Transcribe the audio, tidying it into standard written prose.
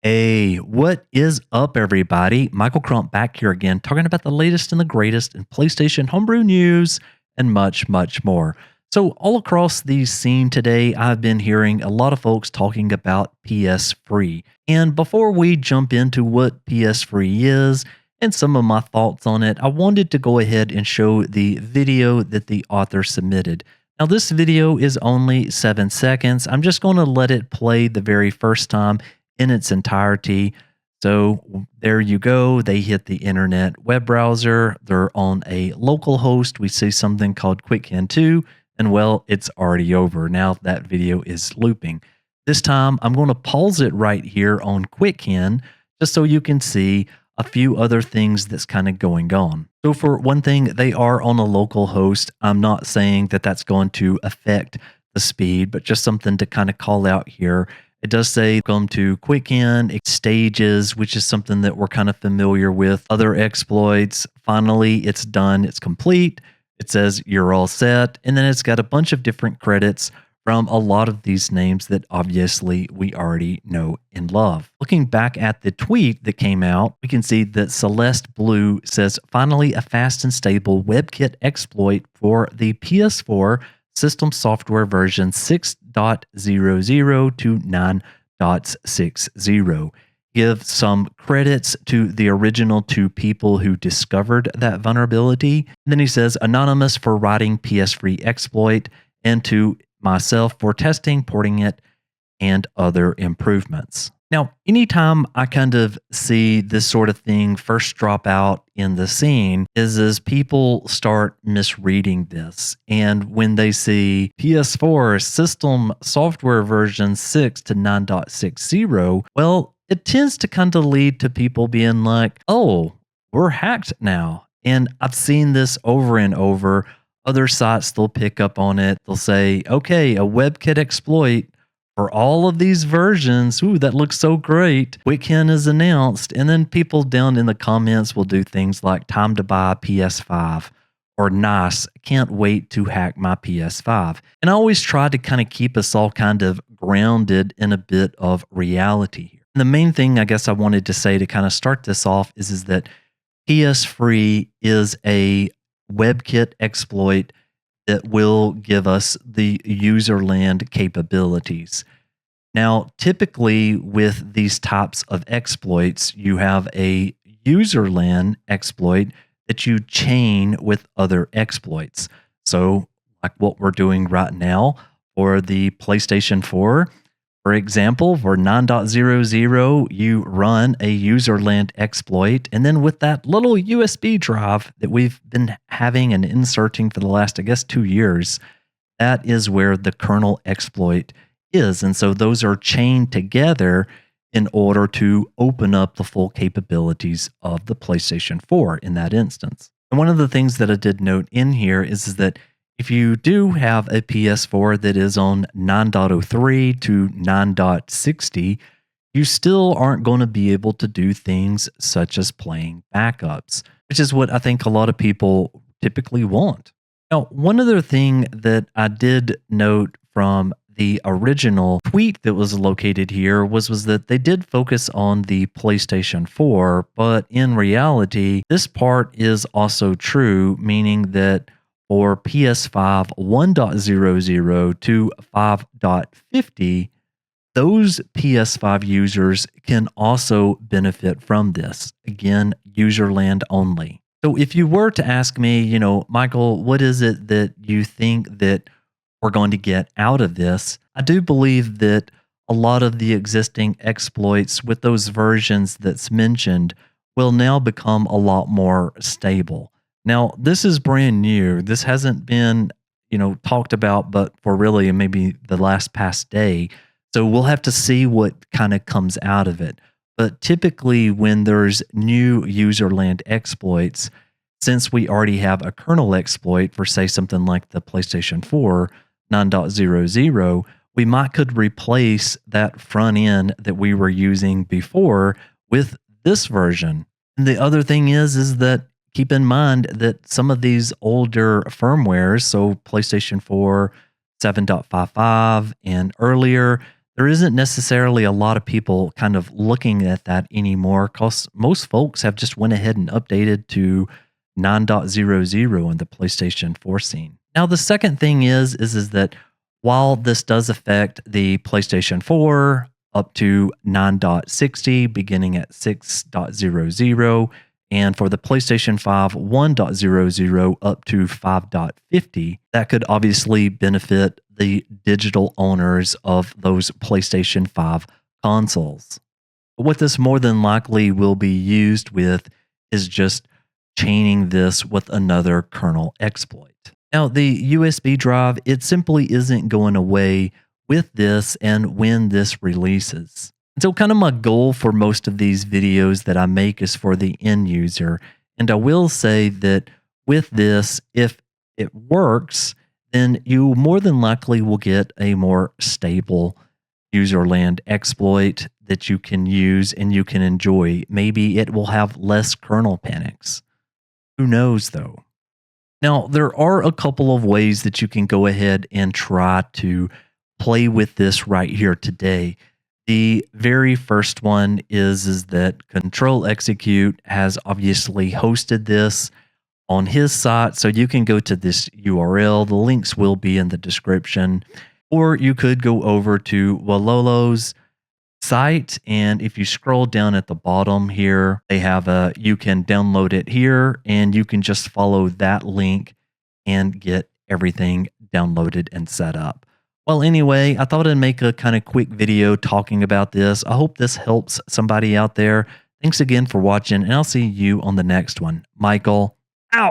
Hey, what is up, everybody? Michael Crump back here again, talking about the latest and the greatest in PlayStation homebrew news and much, much more. So, all across the scene today, I've been hearing a lot of folks talking about PsFree. And before we jump into what PsFree is and some of my thoughts on it, I wanted to go ahead and show the video that the author submitted. Now, this video is only 7 seconds. I'm just going to let it play the very first time in its entirety. So there you go. They hit the internet web browser. They're on a local host. We see something called QuickHEN 2, and well, it's already over. Now that video is looping. This time, I'm going to pause it right here on QuickHEN just so you can see a few other things that's kind of going on. So for one thing, they are on a local host. I'm not saying that that's going to affect the speed, but just something to kind of call out here. It does say come to QuickHEN stages, which is something that we're kind of familiar with. Other exploits. Finally, it's done. It's complete. It says you're all set. And then it's got a bunch of different credits from a lot of these names that obviously we already know and love. Looking back at the tweet that came out, we can see that Celeste Blue says, finally a fast and stable WebKit exploit for the PS4 system software version 6.00 to 9.60. Give some credits to the original two people who discovered that vulnerability. And then he says, anonymous for writing PsFree exploit, and to myself for testing, porting it, and other improvements. Now, anytime I kind of see this sort of thing first drop out in the scene is as people start misreading this. And when they see PS4 system software version 6 to 9.60, well, it tends to kind of lead to people being like, oh, we're hacked now. And I've seen this over and over. Other sites, they'll pick up on it. They'll say, okay, a WebKit exploit for all of these versions. Ooh, that looks so great. QuickHEN is announced. And then people down in the comments will do things like time to buy a PS5 or nice, can't wait to hack my PS5. And I always try to kind of keep us all kind of grounded in a bit of reality here. And the main thing I guess I wanted to say to kind of start this off is that PsFree is a WebKit exploit that will give us the Userland capabilities. Now, typically with these types of exploits, you have a Userland exploit that you chain with other exploits. So, like what we're doing right now for the PlayStation 4, for example, for 9.00, you run a Userland exploit, and then with that little USB drive that we've been having and inserting for the last, I guess, 2 years, that is where the kernel exploit is. And so those are chained together in order to open up the full capabilities of the PlayStation 4 in that instance. And one of the things that I did note in here is that if you do have a PS4 that is on 9.03 to 9.60, you still aren't going to be able to do things such as playing backups, which is what I think a lot of people typically want. Now, one other thing that I did note from the original tweet that was located here was that they did focus on the PlayStation 4, but in reality, this part is also true, meaning that for PS5 1.00 to 5.50, those PS5 users can also benefit from this. Again, Userland only. So if you were to ask me, Michael, what is it that you think that we're going to get out of this? I do believe that a lot of the existing exploits with those versions that's mentioned will now become a lot more stable. Now, this is brand new. This hasn't been, talked about, but for really maybe the last past day. So we'll have to see what kind of comes out of it. But typically when there's new Userland exploits, since we already have a kernel exploit for, say, something like the PlayStation 4 9.00, we could replace that front end that we were using before with this version. And the other thing is that keep in mind that some of these older firmwares, so PlayStation 4 7.55 and earlier, there isn't necessarily a lot of people kind of looking at that anymore because most folks have just went ahead and updated to 9.00 in the PlayStation 4 scene. Now, the second thing is that while this does affect the PlayStation 4 up to 9.60, beginning at 6.00, and for the PlayStation 5 1.00 up to 5.50, that could obviously benefit the digital owners of those PlayStation 5 consoles. But what this more than likely will be used with is just chaining this with another kernel exploit. Now, the USB drive, it simply isn't going away with this and when this releases. And so kind of my goal for most of these videos that I make is for the end user. And I will say that with this, if it works, then you more than likely will get a more stable Userland exploit that you can use and you can enjoy. Maybe it will have less kernel panics. Who knows though? Now, there are a couple of ways that you can go ahead and try to play with this right here today. The very first one is that Control Execute has obviously hosted this on his site. So you can go to this URL. The links will be in the description. Or you could go over to Walolo's site, and if you scroll down at the bottom here, they have you can download it here, and you can just follow that link and get everything downloaded and set up. Well, anyway, I thought I'd make a kind of quick video talking about this. I hope this helps somebody out there. Thanks again for watching, and I'll see you on the next one. Michael, out.